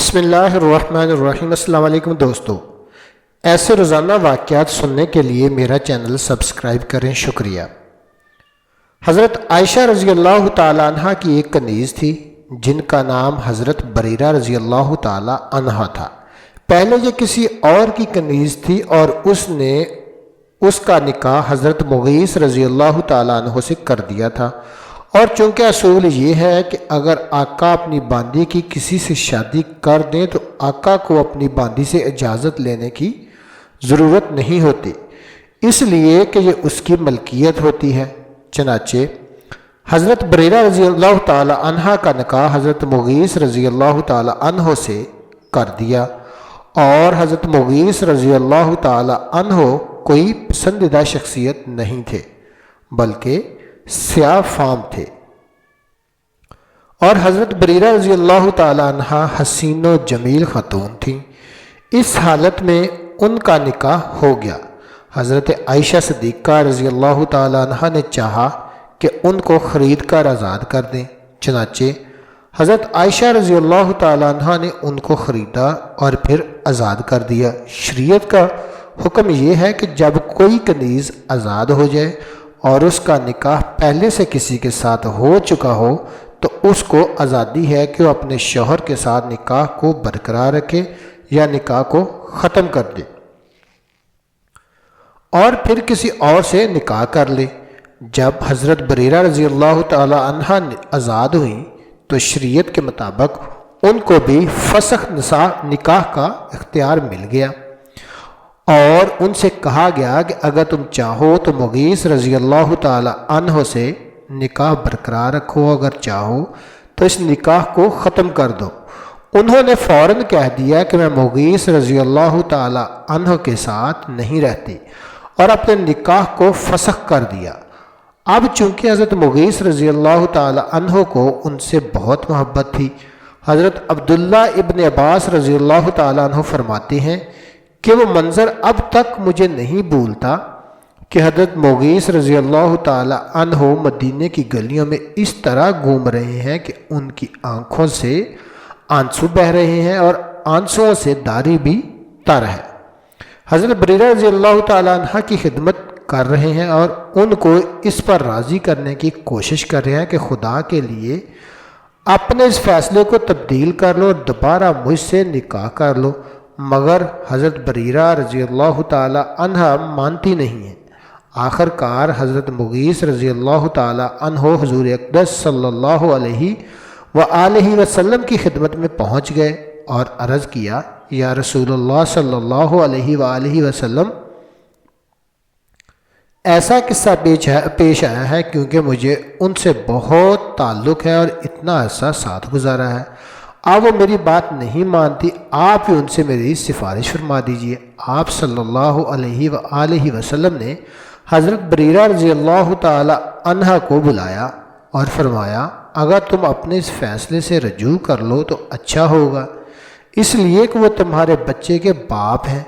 بسم اللہ الرحمن الرحیم۔ السلام علیکم دوستو، ایسے روزانہ واقعات سننے کے لیے میرا چینل سبسکرائب کریں، شکریہ۔ حضرت عائشہ رضی اللہ تعالیٰ عنہ کی ایک کنیز تھی جن کا نام حضرت بریرہ رضی اللہ تعالیٰ عنہ تھا۔ پہلے یہ کسی اور کی کنیز تھی اور اس کا نکاح حضرت مغیث رضی اللہ تعالیٰ عنہ سے کر دیا تھا، اور چونکہ اصول یہ ہے کہ اگر آقا اپنی باندی کی کسی سے شادی کر دیں تو آقا کو اپنی باندی سے اجازت لینے کی ضرورت نہیں ہوتی، اس لیے کہ یہ اس کی ملکیت ہوتی ہے۔ چنانچہ حضرت بریرہ رضی اللہ تعالی عنہ کا نکاح حضرت مغیث رضی اللہ تعالی عنہ سے کر دیا، اور حضرت مغیث رضی اللہ تعالی عنہ کوئی پسندیدہ شخصیت نہیں تھے بلکہ سیاہ فام تھے، اور حضرت بریرہ رضی اللہ تعالی عنہ حسین و جمیل خاتون تھیں۔ اس حالت میں ان کا نکاح ہو گیا۔ حضرت عائشہ صدیقہ رضی اللہ تعالی عنہ نے چاہا کہ ان کو خرید کر آزاد کر دیں، چنانچہ حضرت عائشہ رضی اللہ تعالی عنہ نے ان کو خریدا اور پھر آزاد کر دیا۔ شریعت کا حکم یہ ہے کہ جب کوئی کنیز آزاد ہو جائے اور اس کا نکاح پہلے سے کسی کے ساتھ ہو چکا ہو تو اس کو آزادی ہے کہ وہ اپنے شوہر کے ساتھ نکاح کو برقرار رکھے یا نکاح کو ختم کر دے اور پھر کسی اور سے نکاح کر لے۔ جب حضرت بریرہ رضی اللہ تعالی عنہ آزاد ہوئیں تو شریعت کے مطابق ان کو بھی فسخ نکاح کا اختیار مل گیا، اور ان سے کہا گیا کہ اگر تم چاہو تو مغیث رضی اللہ تعالی عنہ سے نکاح برقرار رکھو، اگر چاہو تو اس نکاح کو ختم کر دو۔ انہوں نے فوراً کہہ دیا کہ میں مغیث رضی اللہ تعالی عنہ کے ساتھ نہیں رہتی، اور اپنے نکاح کو فسخ کر دیا۔ اب چونکہ حضرت مغیث رضی اللہ تعالی عنہ کو ان سے بہت محبت تھی، حضرت عبداللہ ابن عباس رضی اللہ تعالی عنہ فرماتے ہیں کہ وہ منظر اب تک مجھے نہیں بھولتا کہ حضرت مغیث رضی اللہ تعالی عنہ مدینے کی گلیوں میں اس طرح گھوم رہے ہیں کہ ان کی آنکھوں سے آنسو بہہ رہے ہیں اور آنسوؤں سے داری بھی تر ہے۔ حضرت بریرہ رضی اللہ تعالی عنہ کی خدمت کر رہے ہیں اور ان کو اس پر راضی کرنے کی کوشش کر رہے ہیں کہ خدا کے لیے اپنے اس فیصلے کو تبدیل کر لو اور دوبارہ مجھ سے نکاح کر لو، مگر حضرت بریرہ رضی اللہ تعالی عنہ مانتی نہیں ہیں۔ آخر کار حضرت مغیث رضی اللہ تعالی عنہ حضور اقدس صلی اللہ علیہ وآلہ وسلم کی خدمت میں پہنچ گئے اور عرض کیا، یا رسول اللہ صلی اللہ علیہ وآلہ وسلم، ایسا قصہ پیش آیا ہے کیونکہ مجھے ان سے بہت تعلق ہے اور اتنا عرصہ ساتھ گزارا ہے۔ اب وہ میری بات نہیں مانتی، آپ ہی ان سے میری سفارش فرما دیجئے۔ آپ صلی اللہ علیہ وآلہ وسلم نے حضرت بریرہ رضی اللہ تعالی عنہ کو بلایا اور فرمایا، اگر تم اپنے اس فیصلے سے رجوع کر لو تو اچھا ہوگا، اس لیے کہ وہ تمہارے بچے کے باپ ہیں،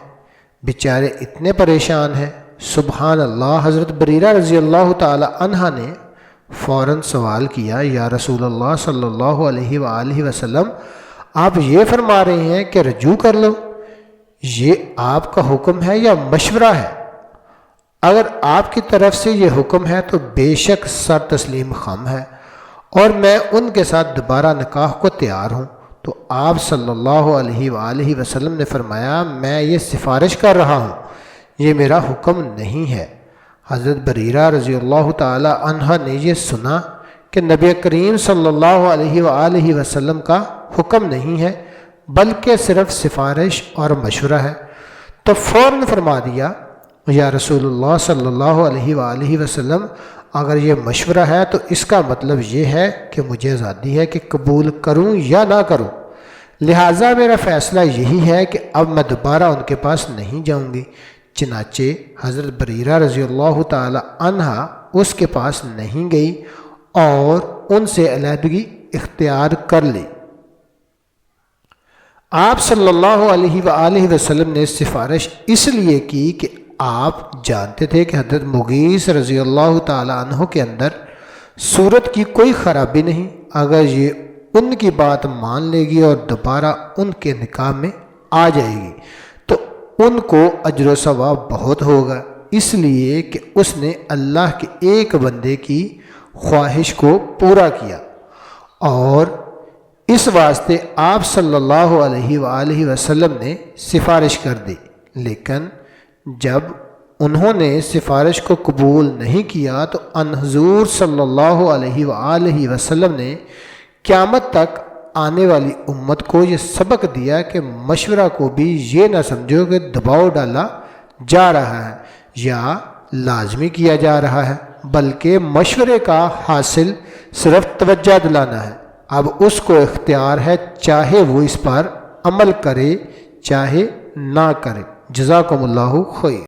بیچارے اتنے پریشان ہیں۔ سبحان اللہ۔ حضرت بریرہ رضی اللہ تعالی عنہ نے فوراً سوال کیا، یا رسول اللہ صلی اللہ علیہ وآلہ وسلم، آپ یہ فرما رہے ہیں کہ رجوع کر لو، یہ آپ کا حکم ہے یا مشورہ ہے؟ اگر آپ کی طرف سے یہ حکم ہے تو بے شک سر تسلیم خم ہے، اور میں ان کے ساتھ دوبارہ نکاح کو تیار ہوں۔ تو آپ صلی اللہ علیہ وآلہ وسلم نے فرمایا، میں یہ سفارش کر رہا ہوں، یہ میرا حکم نہیں ہے۔ حضرت بریرہ رضی اللہ تعالی عنہ نے یہ سنا کہ نبی کریم صلی اللہ علیہ وآلہ وسلم کا حکم نہیں ہے بلکہ صرف سفارش اور مشورہ ہے، تو فوراً فرما دیا، یا رسول اللہ صلی اللہ علیہ وآلہ وسلم، اگر یہ مشورہ ہے تو اس کا مطلب یہ ہے کہ مجھے آزادی ہے کہ قبول کروں یا نہ کروں، لہٰذا میرا فیصلہ یہی ہے کہ اب میں دوبارہ ان کے پاس نہیں جاؤں گی۔ چنانچہ حضرت بریرہ رضی اللہ تعالی عنہ اس کے پاس نہیں گئی اور ان سے علیحدگی اختیار کر لی۔ آپ صلی اللہ علیہ وآلہ وسلم نے سفارش اس لیے کی کہ آپ جانتے تھے کہ حضرت مغیث رضی اللہ تعالی عنہ کے اندر صورت کی کوئی خرابی نہیں، اگر یہ ان کی بات مان لے گی اور دوبارہ ان کے نکاح میں آ جائے گی تو ان کو اجر و ثواب بہت ہوگا، اس لیے کہ اس نے اللہ کے ایک بندے کی خواہش کو پورا کیا۔ اور اس واسطے آپ صلی اللہ علیہ وآلہ وسلم نے سفارش کر دی، لیکن جب انہوں نے سفارش کو قبول نہیں کیا تو ان حضور صلی اللہ علیہ وآلہ وسلم نے قیامت تک آنے والی امت کو یہ سبق دیا کہ مشورہ کو بھی یہ نہ سمجھو کہ دباؤ ڈالا جا رہا ہے یا لازمی کیا جا رہا ہے، بلکہ مشورے کا حاصل صرف توجہ دلانا ہے۔ اب اس کو اختیار ہے، چاہے وہ اس پر عمل کرے چاہے نہ کرے۔ جزاکم اللہ خیر۔